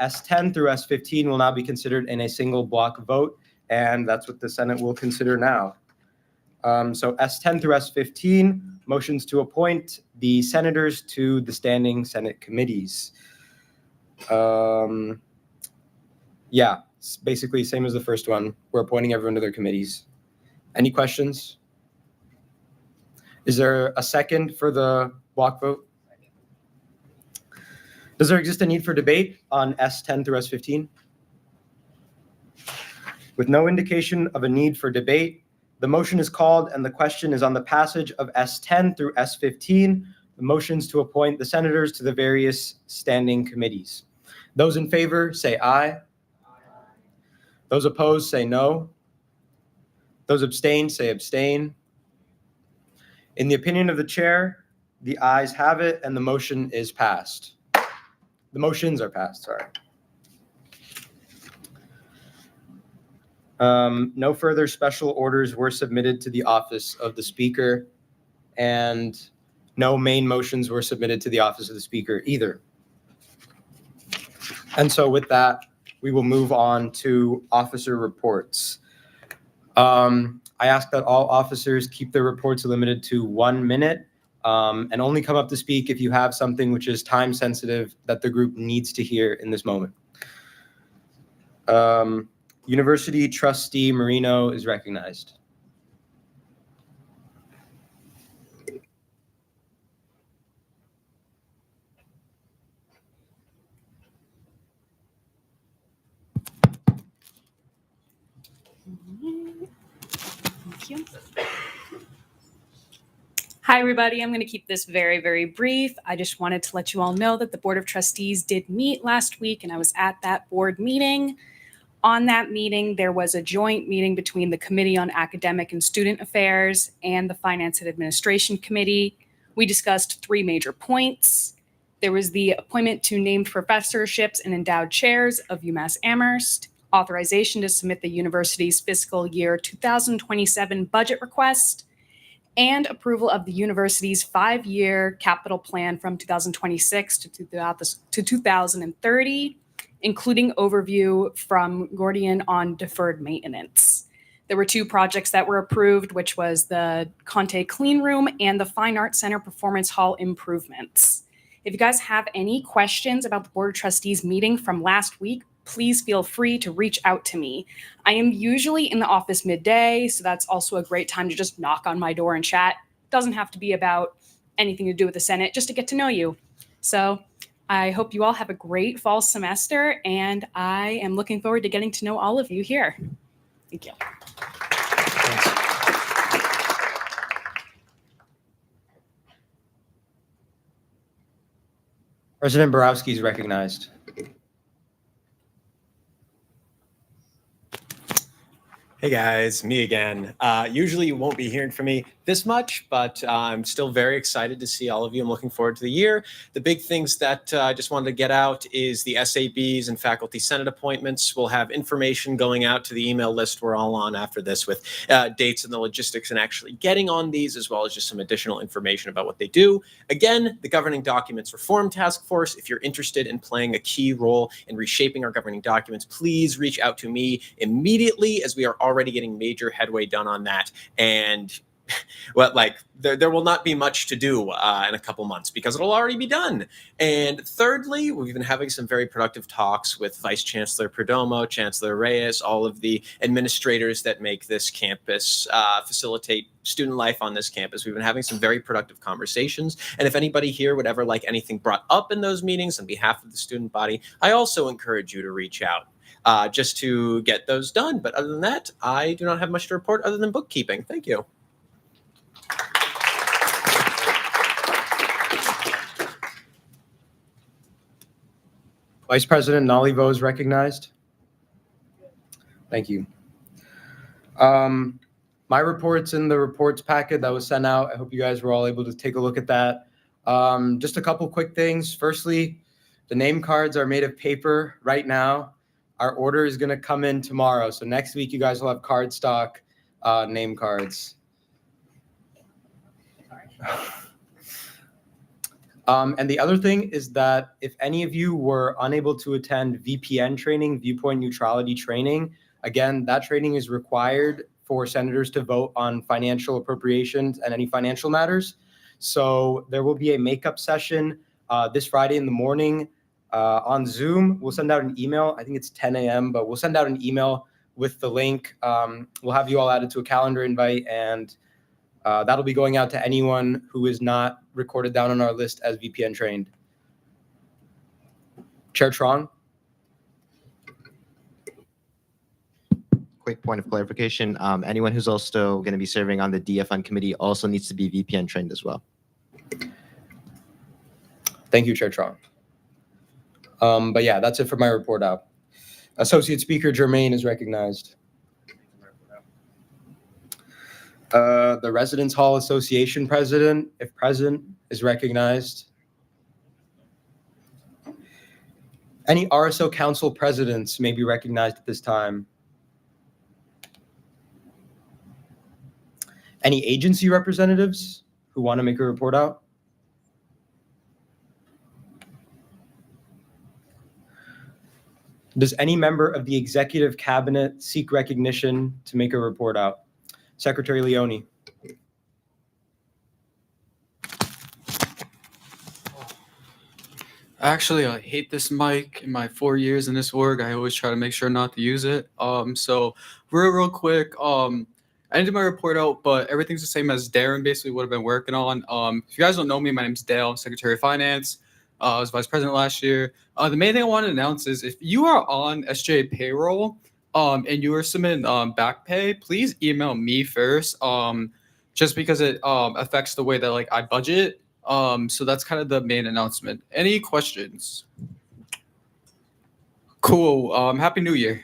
S10 through S15 will now be considered in a single block vote, and that's what the Senate will consider now. So S10 through S15, motions to appoint the senators to the standing Senate committees. Yeah, it's basically same as the first one. We're appointing everyone to their committees. Any questions? Is there a second for the block vote? Does there exist a need for debate on S10 through S15? With no indication of a need for debate, the motion is called and the question is on the passage of S10 through S15, the motions to appoint the senators to the various standing committees. Those in favor say aye. Those opposed say no. Those abstain say abstain. In the opinion of the chair, the ayes have it and the motion is passed. The motions are passed, sorry. No further special orders were submitted to the office of the speaker, and no main motions were submitted to the office of the speaker either. And so with that, we will move on to officer reports. I ask that all officers keep their reports limited to 1 minute and only come up to speak if you have something which is time sensitive that the group needs to hear in this moment. University Trustee Marino is recognized. Thank you. Hi, everybody. I'm going to keep this very, very brief. I just wanted to let you all know that the Board of Trustees did meet last week, and I was at that board meeting. On that meeting, there was a joint meeting between the Committee on Academic and Student Affairs and the Finance and Administration Committee. We discussed 3 major points. There was the appointment to named professorships and endowed chairs of UMass Amherst, authorization to submit the university's fiscal year 2027 budget request, and approval of the university's 5-year capital plan from 2026 to 2030, including overview from Gordian on deferred maintenance. There were 2 projects that were approved, which was the Conte Clean Room and the Fine Arts Center Performance Hall improvements. If you guys have any questions about the Board of Trustees meeting from last week, please feel free to reach out to me. I am usually in the office midday, so that's also a great time to just knock on my door and chat. Doesn't have to be about anything to do with the Senate, just to get to know you. So I hope you all have a great fall semester, and I am looking forward to getting to know all of you here. Thank you. President Borowski is recognized. Hey guys, me again. Usually you won't be hearing from me this much, but I'm still very excited to see all of you. I'm looking forward to the year. The big things that I just wanted to get out is the SABs and faculty senate appointments. We'll have information going out to the email list we're all on after this with dates and the logistics and actually getting on these, as well as just some additional information about what they do. Again, the Governing Documents Reform Task Force, if you're interested in playing a key role in reshaping our governing documents, please reach out to me immediately, as we are already getting major headway done on that. And well, like there will not be much to do in a couple months because it'll already be done. And thirdly, we've been having some very productive talks with Vice Chancellor Perdomo, Chancellor Reyes, all of the administrators that make this campus facilitate student life on this campus. We've been having some very productive conversations. And if anybody here would ever like anything brought up in those meetings on behalf of the student body, I also encourage you to reach out just to get those done. But other than that, I do not have much to report other than bookkeeping. Thank you. Vice President Nalivo is recognized. Thank you. My reports in the reports packet that was sent out, I hope you guys were all able to take a look at that. Just a couple quick things. Firstly, the name cards are made of paper right now. Our order is going to come in tomorrow. So next week, you guys will have card stock name cards. And the other thing is that if any of you were unable to attend VPN training, viewpoint neutrality training, again, that training is required for senators to vote on financial appropriations and any financial matters. So there will be a makeup session this Friday in the morning on Zoom. We'll send out an email. I think it's 10 a.m., but we'll send out an email with the link. We'll have you all added to a calendar invite, and that'll be going out to anyone who is not recorded down on our list as VPN trained. Chair Trong? Quick point of clarification. Anyone who's also going to be serving on the DFN committee also needs to be VPN trained as well. Thank you, Chair Trong. But yeah, that's it for my report out. Associate Speaker Germain is recognized. The Residence Hall Association President, if present, is recognized. Any RSO Council presidents may be recognized at this time. Any agency representatives who want to make a report out? Does any member of the Executive Cabinet seek recognition to make a report out? Secretary Leone. Actually, I hate this mic. In my 4 years in this org, I always try to make sure not to use it. So real quick, I didn't do my report out, but everything's the same as Darren basically would have been working on. If you guys don't know me, my name's Dale, I'm Secretary of Finance. I was Vice President last year. The main thing I want to announce is if you are on SGA payroll and you are submitting back pay, please email me first, just because it affects the way that like I budget. So that's kind of the main announcement. Any questions? Cool. Happy New Year.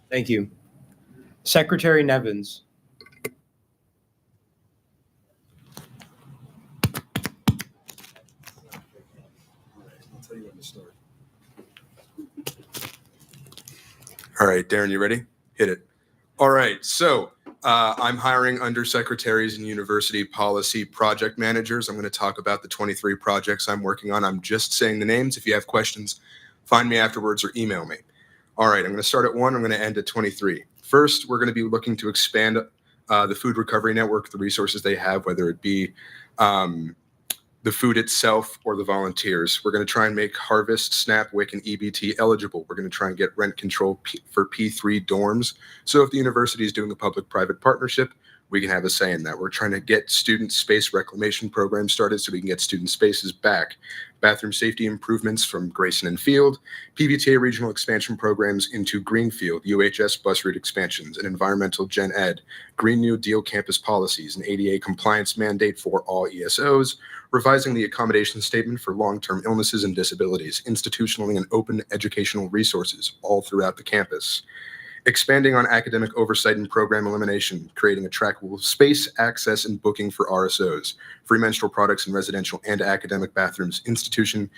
Thank you. Secretary Nevins. All right, Darren, you ready? Hit it. All right, so I'm hiring undersecretaries and university policy project managers. I'm going to talk about the 23 projects I'm working on. I'm just saying the names. If you have questions, find me afterwards or email me. All right, I'm going to start at 1. I'm going to end at 23. First, we're going to be looking to expand the food recovery network, the resources they have, whether it be the food itself or the volunteers. We're going to try and make Harvest, SNAP, WIC, and EBT eligible. We're going to try and get rent control for P3 dorms. So if the university is doing a public-private partnership, we can have a say in that. We're trying to get student space reclamation programs started so we can get student spaces back. Bathroom safety improvements from Grayson and Field, PVTA regional expansion programs into Greenfield, UHS bus route expansions, and environmental gen ed, Green New Deal campus policies, an ADA compliance mandate for all ESOs, revising the accommodation statement for long-term illnesses and disabilities, institutionally and open educational resources all throughout the campus. Expanding on academic oversight and program elimination, creating a trackable space, access, and booking for RSOs, free menstrual products in residential and academic bathrooms, institutional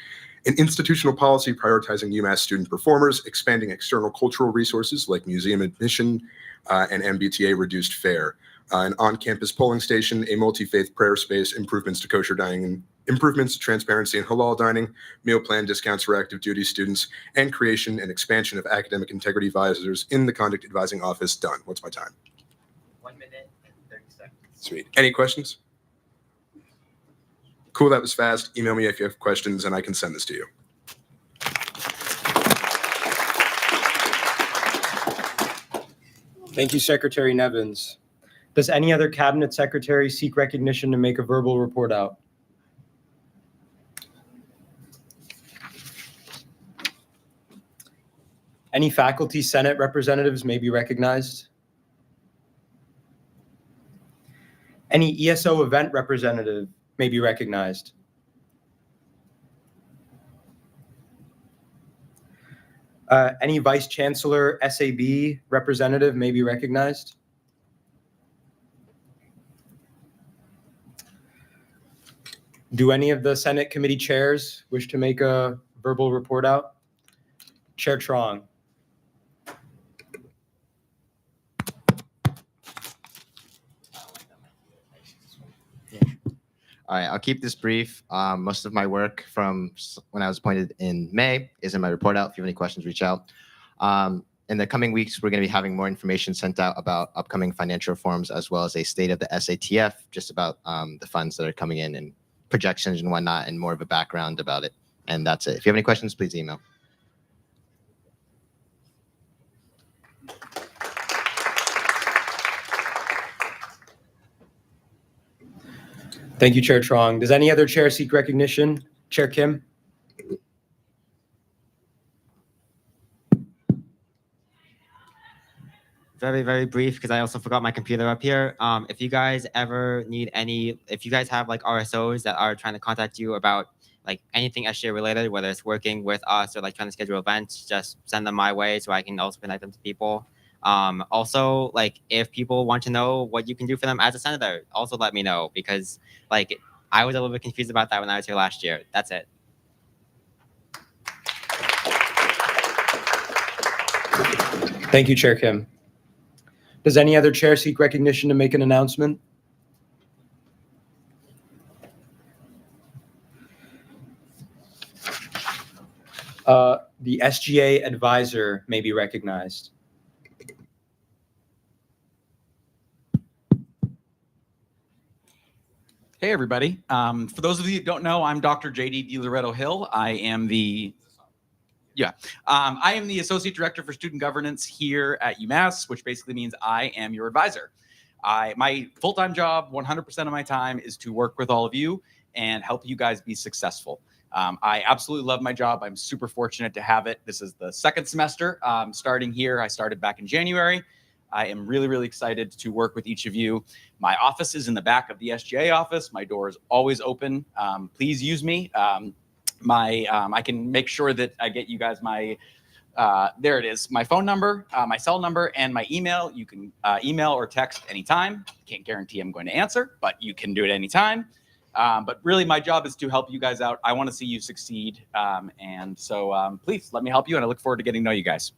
policy prioritizing UMass student performers, expanding external cultural resources like museum admission and MBTA reduced fare, an on-campus polling station, a multi-faith prayer space, improvements to kosher dining, improvements to transparency and halal dining, meal plan discounts for active duty students, and creation and expansion of academic integrity advisors in the conduct advising office. Done. What's my time? 1 minute and 30 seconds. Sweet. Any questions? Cool, that was fast. Email me if you have questions and I can send this to you. Thank you, Secretary Nevins. Does any other cabinet secretary seek recognition to make a verbal report out? Any faculty senate representatives may be recognized. Any ESO event representative may be recognized. Any vice chancellor SAB representative may be recognized. Do any of the Senate committee chairs wish to make a verbal report out? Chair Trong. All right, I'll keep this brief. Most of my work from when I was appointed in May is in my report out. If you have any questions, reach out. In the coming weeks, we're going to be having more information sent out about upcoming financial reforms, as well as a state of the SATF, just about the funds that are coming in and projections and whatnot, and more of a background about it. And that's it. If you have any questions, please email. Thank you, Chair Trong. Does any other chair seek recognition? Chair Kim? Very, very brief because I also forgot my computer up here. If you guys ever need if you guys have like RSOs that are trying to contact you about like anything SGA related, whether it's working with us or like trying to schedule events, just send them my way so I can also connect them to people. Also, like if people want to know what you can do for them as a senator, also let me know because like I was a little bit confused about that when I was here last year. That's it. Thank you, Chair Kim. Does any other chair seek recognition to make an announcement? The SGA advisor may be recognized. Hey, everybody. For those of you who don't know, I'm Dr. JD DiLoretto Hill. I am the Associate Director for Student Governance here at UMass, which basically means I am your advisor. My full-time job, 100% of my time, is to work with all of you and help you guys be successful. I absolutely love my job. I'm super fortunate to have it. This is the second semester starting here. I started back in January. I am really, really excited to work with each of you. My office is in the back of the SGA office. My door is always open. Please use me. I can make sure that I get you guys my, there it is, my phone number, my cell number, and my email. You can email or text anytime. Can't guarantee I'm going to answer, but you can do it anytime. But really, my job is to help you guys out. I want to see you succeed. And so please let me help you, and I look forward to getting to know you guys.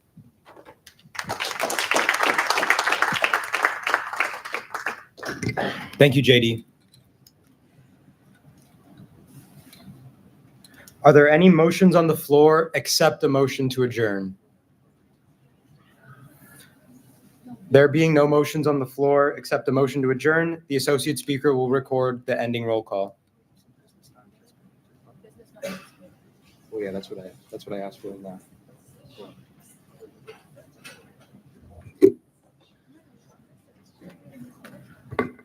Thank you, JD. Are there any motions on the floor except a motion to adjourn? There being no motions on the floor except a motion to adjourn, the associate speaker will record the ending roll call. Oh yeah, that's what I asked for now.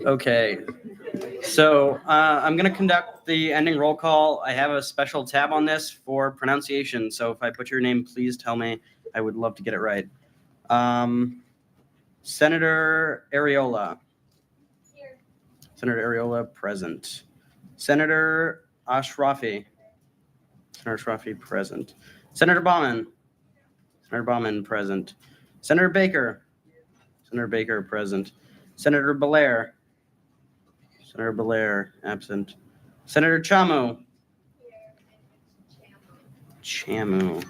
Okay, so I'm going to conduct the ending roll call. I have a special tab on this for pronunciation. So if I put your name, please tell me. I would love to get it right. Senator Areola. Here. Senator Areola, present. Senator Ashrafi. Senator Ashrafi, present. Senator Bauman. Senator Bauman, present. Senator Baker. Senator Baker, present. Senator Belair. Senator Belair, absent. Senator Chamu. Chamu.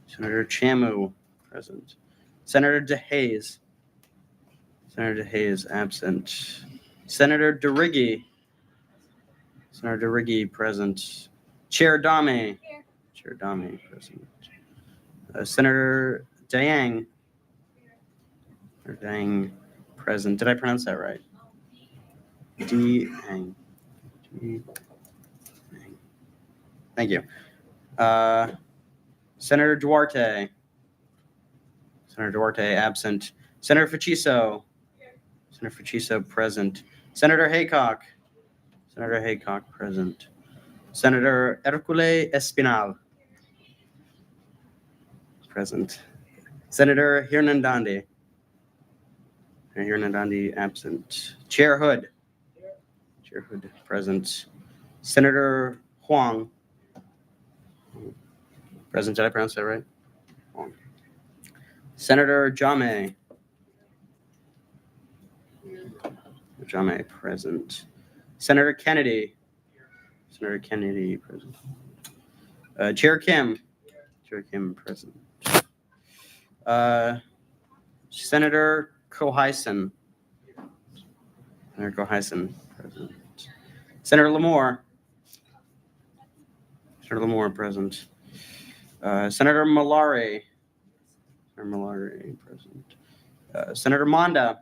Senator Chamu, present. Senator DeHaze. Senator DeHaze, absent. Senator DeRiggi. Senator DeRiggi, present. Chair Dame. Here. Chair Dame, present. Senator Dayang. Senator Dayang, present. Did I pronounce that right? Dayang. Thank you. Senator Duarte. Senator Duarte, absent. Senator Faciso. Senator Faciso, present. Senator Haycock. Senator Haycock, present. Senator Hercule Espinal. Present. Senator Hernandandi. Hernandandi, absent. Chair Hood. Chair Hood, present. Senator Huang. Present. Did I pronounce that right? Huang. Senator Jame. Jame, present. Senator Kennedy. Senator Kennedy, present. Chair Kim. Chair Kim, present. Senator Cohison. Senator Cohison, present. Senator Lamore. Senator Lamore, present. Senator Malari. Senator Malari, present. Senator Monda.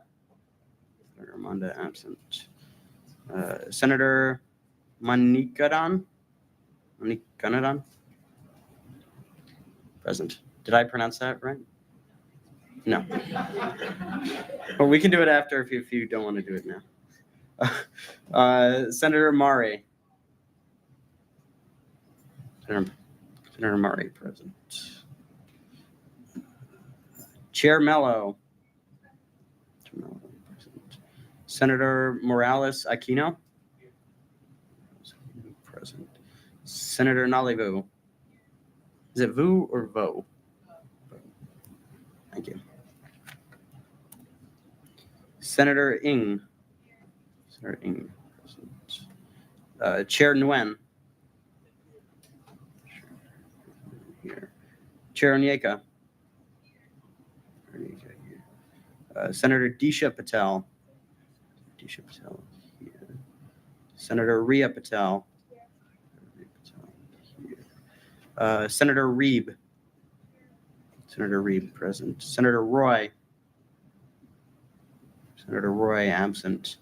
Senator Monda, absent. Senator Manikadan. Present. Did I pronounce that right? No. But we can do it after if you don't want to do it now. Senator Murray. Senator Murray present. Chair Mello. Senator Morales Aquino. Present. Senator Nalivu. Is it Vu or Vo? Thank you. Senator Ng. Senator Ng present. Chair Nguyen. Here. Chair Onyeka. Senator Disha Patel. Disha Patel here. Senator Rhea Patel. Here. Senator Reeb. Senator Reeb present. Senator Roy. Senator Roy absent.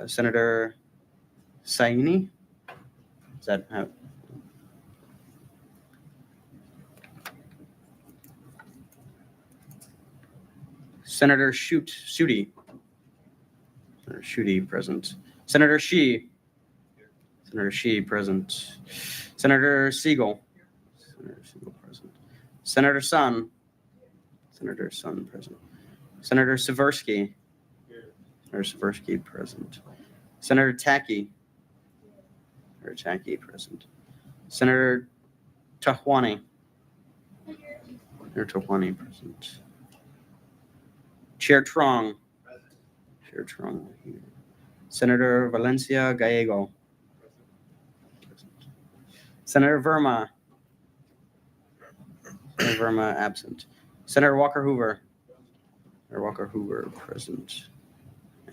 Senator Saini. Is that how? Senator Schutte. Senator Schutte present. Senator Shi. Senator Shi present. Senator Siegel. Senator Siegel present. Senator Sun. Senator Sun present. Senator Seversky. Senator Seversky present. Senator Tacky. Senator Tacky present. Senator Tahwani. Senator Tahwani present. Chair Trong. Chair Trong here. Senator Valencia Gallego. Senator Verma. Senator Verma absent. Senator Walker Hoover. Senator Walker Hoover present.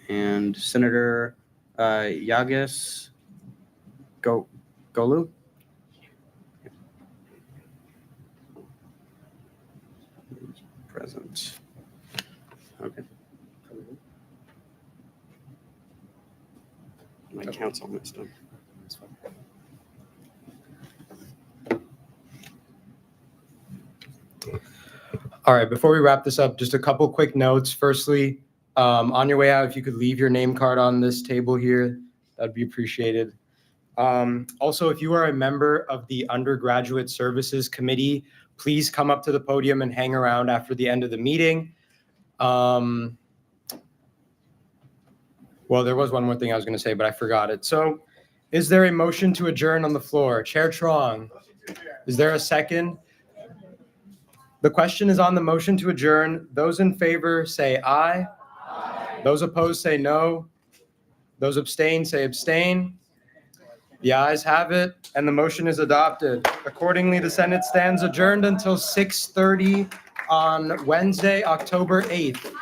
And Senator Yagis Golu. Present. Okay. My count's all messed up. That's fine. All right, before we wrap this up, just a couple quick notes. Firstly, on your way out, if you could leave your name card on this table here, that'd be appreciated. Also, if you are a member of the Undergraduate Services Committee, please come up to the podium and hang around after the end of the meeting. Well, there was one more thing I was going to say, but I forgot it. So is there a motion to adjourn on the floor? Chair Trong, is there a second? The question is on the motion to adjourn. Those in favor say aye. Aye. Those opposed say no. Those abstain say abstain. The ayes have it, and the motion is adopted. Accordingly, the Senate stands adjourned until 6:30 on Wednesday, October 8th.